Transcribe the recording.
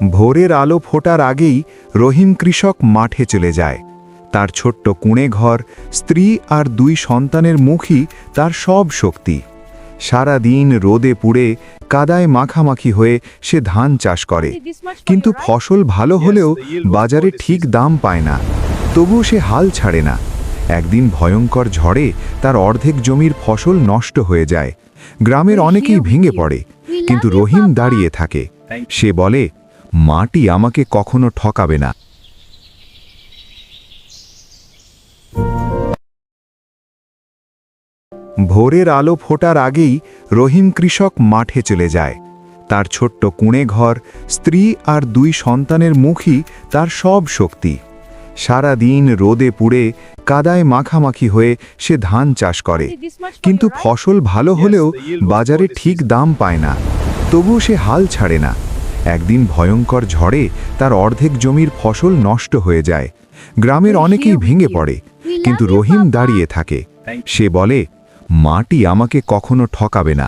ভোরের আলো ফোটার আগেই রহিম কৃষক মাঠে চলে যায়। তার ছোট্ট কুঁড়ে ঘর, স্ত্রী আর 2 সন্তানের মুখই তার সব শক্তি। সারা দিন রোদে পুড়ে কাদায় মাখামাখি হয়ে সে ধান চাষ করে, কিন্তু ফসল ভালো হলেও বাজারে ঠিক দাম পায় না। তবুও সে হাল ছাড়ে না। একদিন ভয়ঙ্কর ঝড়ে তার অর্ধেক জমির ফসল নষ্ট হয়ে যায়। গ্রামের অনেকেই ভেঙে পড়ে, কিন্তু রহিম দাঁড়িয়ে থাকে। সে বলে, মাটি আমাকে কখনো ঠকাবে না। ভোরের আলো ফোটার আগেই রহিম কৃষক মাঠে চলে যায়। তার ছোট্ট কুঁড়ে ঘর, স্ত্রী আর 2 সন্তানের মুখই তার সব শক্তি। সারা দিন রোদে পুড়ে কাদায় মাখামাখি হয়ে সে ধান চাষ করে, কিন্তু ফসল ভালো হলেও বাজারে ঠিক দাম পায় না। তবুও সে হাল ছাড়ে না। একদিন ভয়ঙ্কর ঝড়ে তার অর্ধেক জমির ফসল নষ্ট হয়ে যায়। গ্রামের অনেকেই ভেঙে পড়ে, কিন্তু রহিম দাঁড়িয়ে থাকে। সে বলে, মাটি আমাকে কখনো ঠকাবে না।